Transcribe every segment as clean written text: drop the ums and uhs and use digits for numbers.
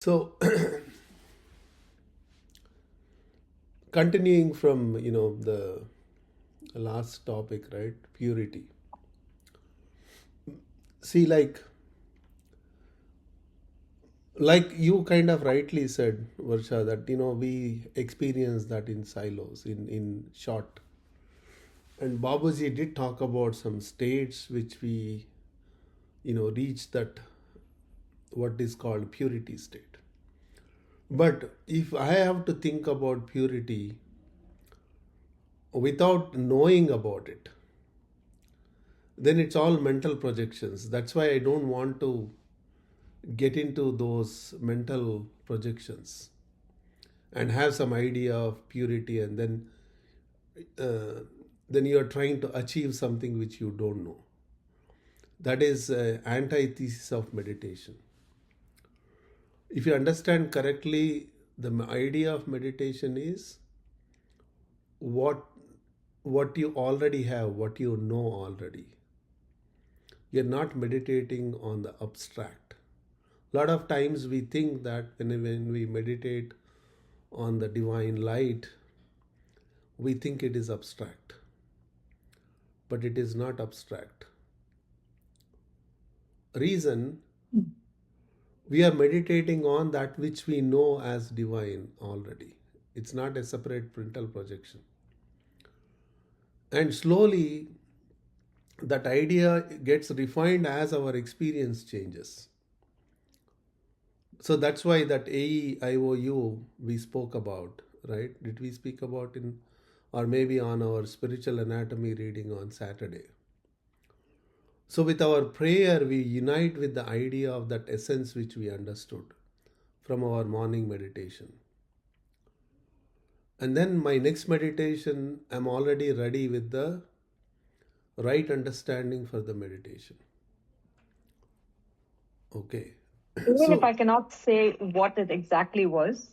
So, continuing from the last topic, right? Purity. See, like you kind of rightly said, Varsha, that we experience that in silos, in short. And Babaji did talk about some states which we reach that what is called purity state. But if I have to think about purity without knowing about it, then it's all mental projections. That's why I don't want to get into those mental projections and have some idea of purity, and uh, then you are trying to achieve something which you don't know. That is antithesis of meditation. If you understand correctly, the idea of meditation is what what you already have, what you know already. You're not meditating on the abstract. A lot of times we think that when we meditate on the divine light, we think it is abstract, but it is not abstract. Reason, we are meditating on that which we know as divine already. It's not a separate mental projection. And slowly, that idea gets refined as our experience changes. So that's why that AEIOU we spoke about, right? Did we speak about in, or maybe on our spiritual anatomy reading on Saturday? So with our prayer, we unite with the idea of that essence which we understood from our morning meditation. And then my next meditation, I'm already ready with the right understanding for the meditation. Okay. Even if So I cannot say what it exactly was.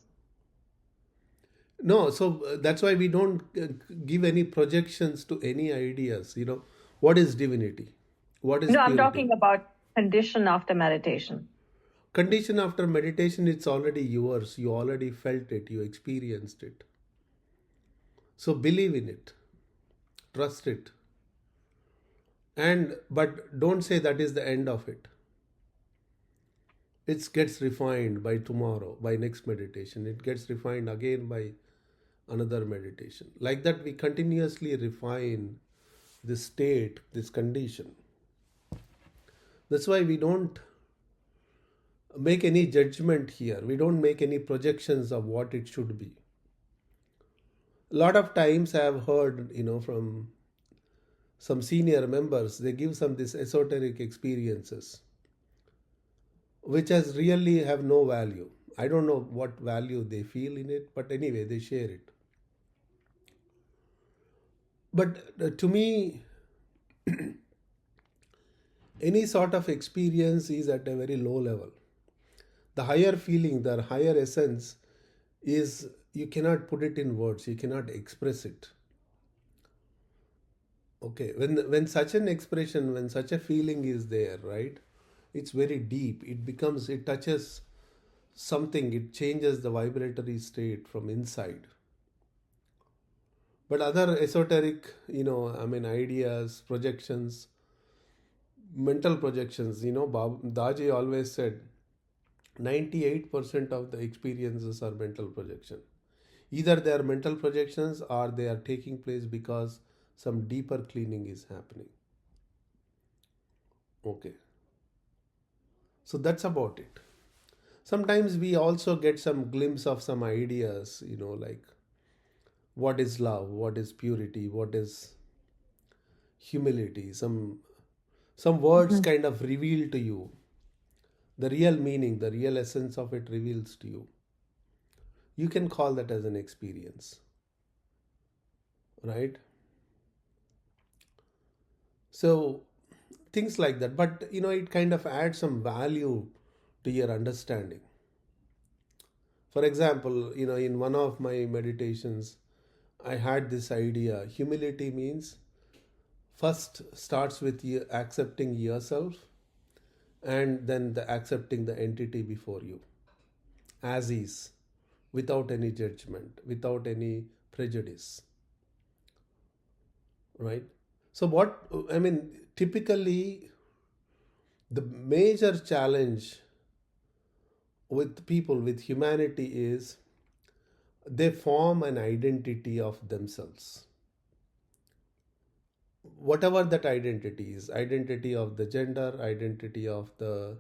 no, so that's why we don't give any projections to any ideas. What is divinity? What is No, I'm purity? talking about condition after meditation. Condition after meditation, it's already yours. You already felt it, you experienced it. So believe in it, trust it. And but don't say that is the end of it. It gets refined by tomorrow, by next meditation. It gets refined again by another meditation. Like that, we continuously refine this state, this condition. That's why we don't make any judgment here. We don't make any projections of what it should be. A lot of times I have heard, from some senior members, they give some this esoteric experiences, which has really have no value. I don't know what value they feel in it, but anyway, they share it. But to me, any sort of experience is at a very low level. The higher feeling, the higher essence is you cannot put it in words, you cannot express it. Okay, when such an expression, when such a feeling is there, right? It's very deep. It touches something, it changes the vibratory state from inside. But other esoteric, ideas, projections, mental projections, Daji always said 98% of the experiences are mental projection. Either they are mental projections or they are taking place because some deeper cleaning is happening. Okay. So that's about it. Sometimes we also get some glimpse of some ideas, like what is love, what is purity, what is humility. Some words Mhm. kind of reveal to you the real meaning, the real essence of it reveals to you. You can call that as an experience, right? So things like that. But it kind of adds some value to your understanding. For example, in one of my meditations, I had this idea. Humility means first starts with you accepting yourself and then the accepting the entity before you. as is, without any judgment, without any prejudice, right? So, what I mean, typically, the major challenge with people, with humanity, is they form an identity of themselves. Whatever that identity is, identity of the gender, identity of uh,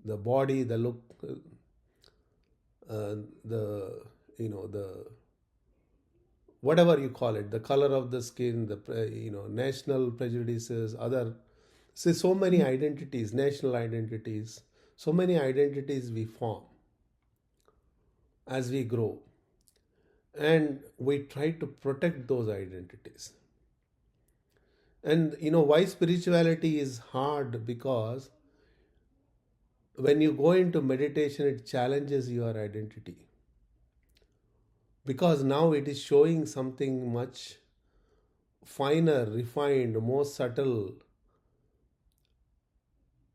the body, the look, the the whatever you call it, the color of the skin, the national prejudices, other, see, so many identities, national identities, so many identities we form as we grow, and we try to protect those identities. And why spirituality is hard? Because when you go into meditation, it challenges your identity, because now it is showing something much finer, refined, more subtle,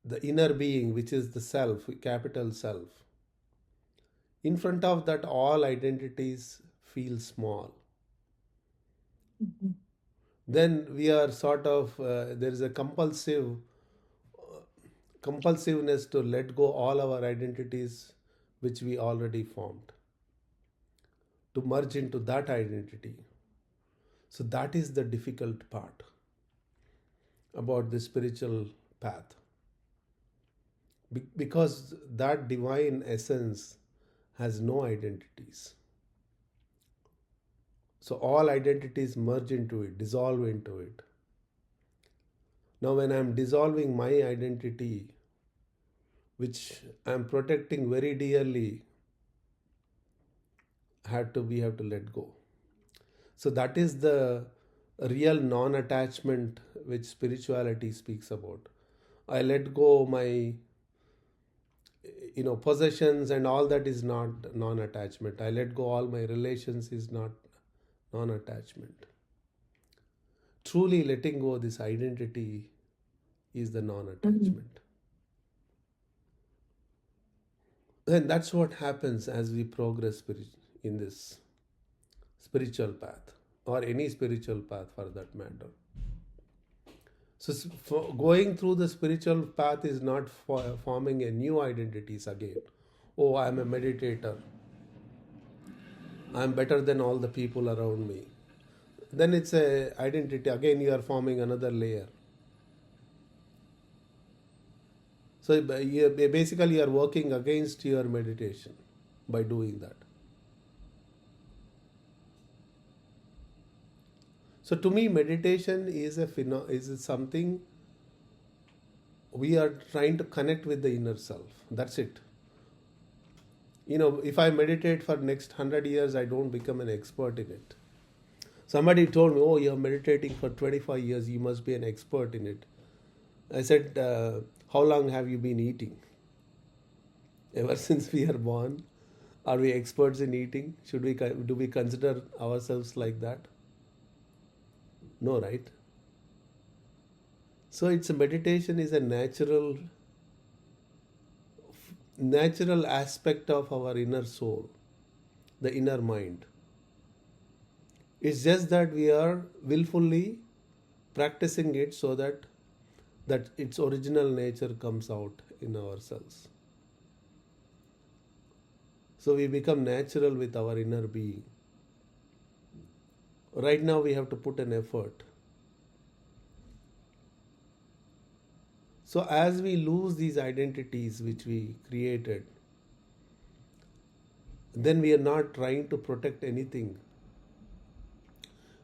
the inner being, which is the self, capital self. In front of that, all identities feel small. Mhm. Then we are sort of, there is a compulsiveness to let go all our identities which we already formed, to merge into that identity. So that is the difficult part about the spiritual path. Because that divine essence has no identities. So all identities merge into it, dissolve into it. Now, when I'm dissolving my identity, which I'm protecting very dearly, we have to let go. So that is the real non-attachment which spirituality speaks about. I let go my possessions and all, that is not non-attachment. I let go all my relations is not non-attachment. Truly letting go this identity is the Mhm. non-attachment. And that's what happens as we progress in this spiritual path, or any spiritual path for that matter. So going through the spiritual path is not forming a new identities again. Oh, I'm a meditator, I'm better than all the people around me. Then it's a identity again, you are forming another layer. So basically you are working against your meditation by doing that. So to me, meditation is is something we are trying to connect with the inner self. That's it. If I meditate for next 100 years, I don't become an expert in it. Somebody told me, oh, you're meditating for 25 years, you must be an expert in it. I said, how long have you been eating? Ever since we are born, are we experts in eating? Do we consider ourselves like that? No, right? So it's a meditation is a natural aspect of our inner soul, the inner mind. It's just that we are willfully practicing it so that its original nature comes out in ourselves. So we become natural with our inner being. Right now we have to put an effort. So as we lose these identities which we created, then we are not trying to protect anything.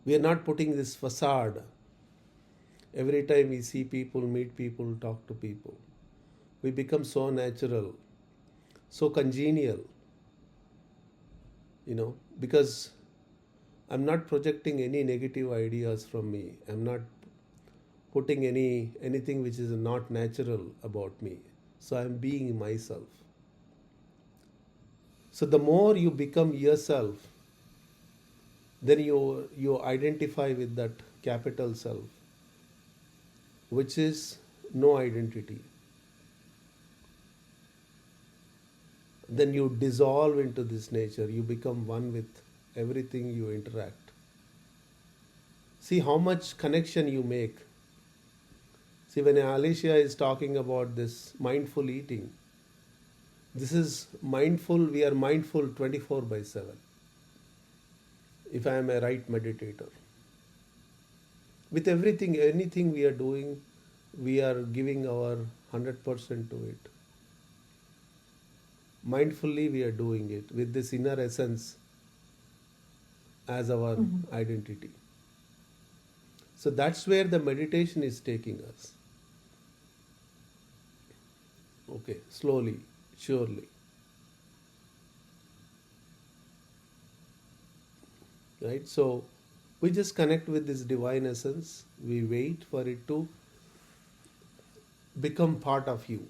We are not putting this facade every time we see people, meet people, talk to people. We become so natural, so congenial, because I'm not projecting any negative ideas from me. I'm not putting anything which is not natural about me. So I'm being myself. So the more you become yourself, then you identify with that capital self, which is no identity. then you dissolve into this nature. You become one with everything you interact. See how much connection you make. See, when Alicia is talking about this mindful eating, this is mindful, we are mindful 24 by 7. If I am a right meditator, with everything, anything we are doing, we are giving our 100% to it. Mindfully, we are doing it with this inner essence as our Mhm. identity. So that's where the meditation is taking us. Okay, slowly, surely, right? So we just connect with this divine essence. We wait for it to become part of you,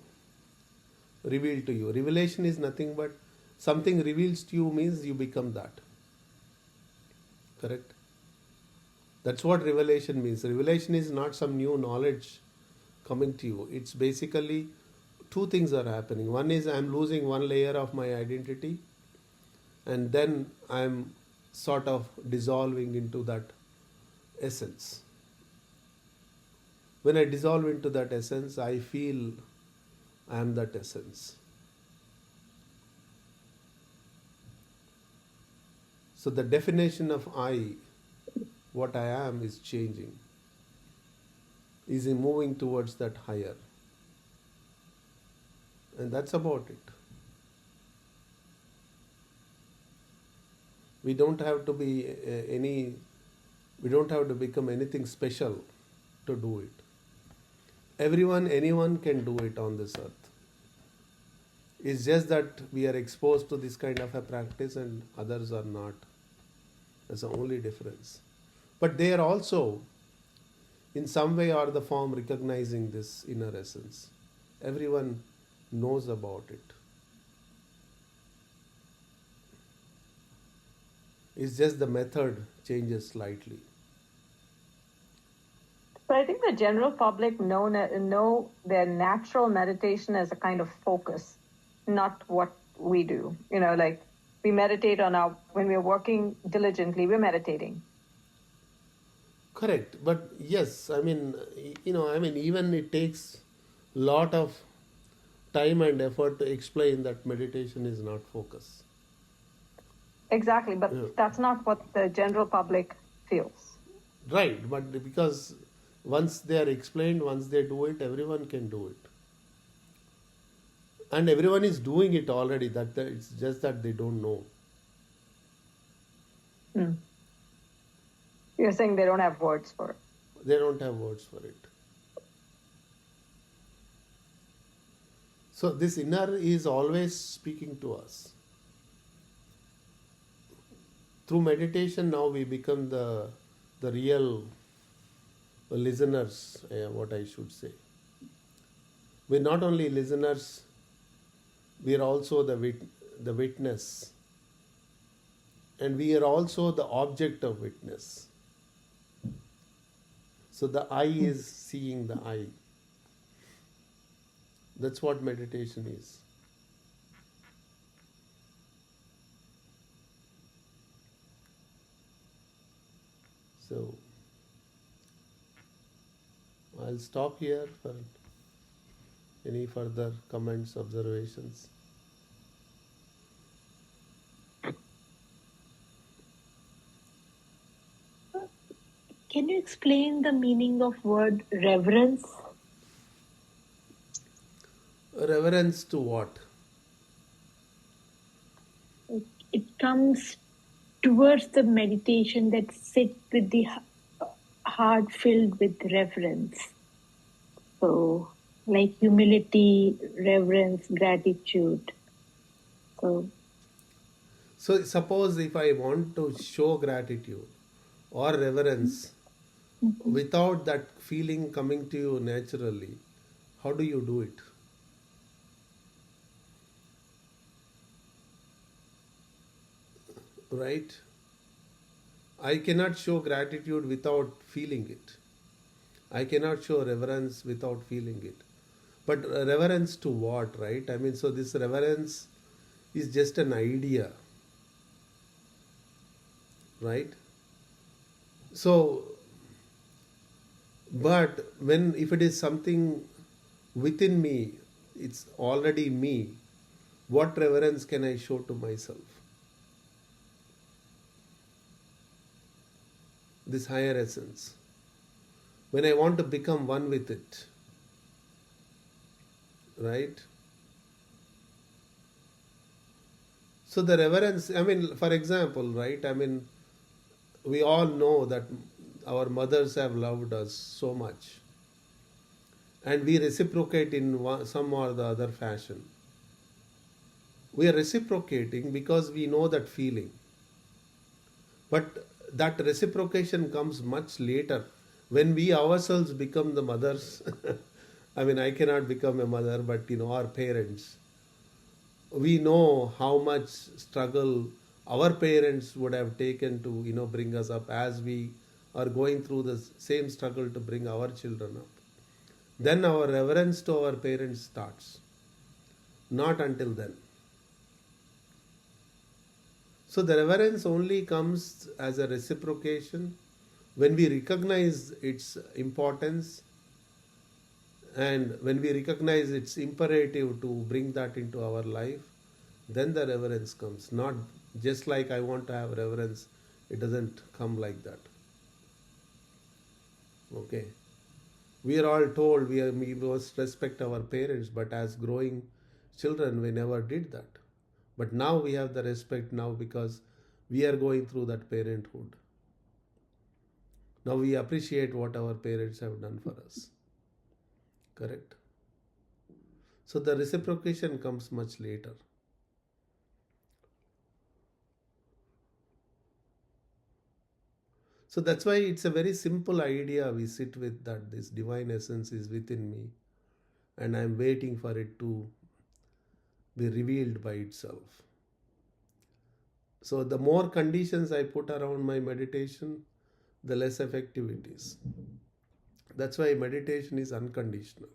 revealed to you. Revelation is nothing but something reveals to you means you become that. Correct? That's what revelation means. Revelation is not some new knowledge coming to you. It's basically two things are happening. One is I'm losing one layer of my identity, and then I'm sort of dissolving into that essence. When I dissolve into that essence, I feel I am that essence. So the definition of I, what I am, is changing, is moving towards that higher. And that's about it. We don't have to be we don't have to become anything special to do it. Everyone, anyone can do it on this earth. It's just that we are exposed to this kind of a practice and others are not. That's the only difference. But they are also, in some way or the form, recognizing this inner essence. Everyone knows about it. It's just the method changes slightly. But I think the general public know their natural meditation as a kind of focus, not what we do. Like we meditate when we're working diligently, we're meditating. Correct. But yes, even it takes lot of time and effort to explain that meditation is not focus. Exactly, Yeah. but that's not what the general public feels. Right, but because once they are explained, once they do it, everyone can do it. And everyone is doing it already. It's just that they don't know. Hmm. You're saying they don't have words for it. They don't have words for it. So this inner is always speaking to us. Through meditation, now we become the real listeners. What I should say. We're not only listeners. We are also the witness, and we are also the object of witness. So the I Hmm. is seeing the I. That's what meditation is. So I'll stop here for any further comments, observations. Can you explain the meaning of word reverence? Reverence to what? It comes towards the meditation that sit with the heart filled with reverence. So, like humility, reverence, gratitude. So, So suppose if I want to show gratitude or reverence mhm. without that feeling coming to you naturally, how do you do it? Right? I cannot show gratitude without feeling it. I cannot show reverence without feeling it. But reverence to what, right? I mean, so this reverence is just an idea, right? So, but when if it is something within me, it's already me, what reverence can I show to myself? This higher essence. When I want to become one with it, right? So the reverence, I mean, for example, right? I mean, we all know that our mothers have loved us so much, and we reciprocate in some or the other fashion. We are reciprocating because we know that feeling, but that reciprocation comes much later when we ourselves become the mothers. I mean, I cannot become a mother, but our parents, we know how much struggle our parents would have taken to bring us up, as we are going through the same struggle to bring our children up. Then our reverence to our parents starts. Not until then. So the reverence only comes as a reciprocation when we recognize its importance, and when we recognize its imperative to bring that into our life, then the reverence comes. Not just like I want to have reverence, it doesn't come like that. Okay. We are all told we must respect our parents, but as growing children, we never did that. But now we have the respect now because we are going through that parenthood. Now we appreciate what our parents have done for us. Correct? So the reciprocation comes much later. So that's why it's a very simple idea we sit with, that this divine essence is within me and I'm waiting for it to be revealed by itself. So the more conditions I put around my meditation, the less effective it is. That's why meditation is unconditional.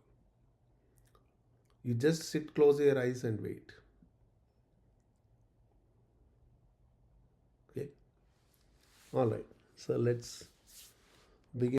You just sit, close your eyes and wait. Okay? All right. So let's begin.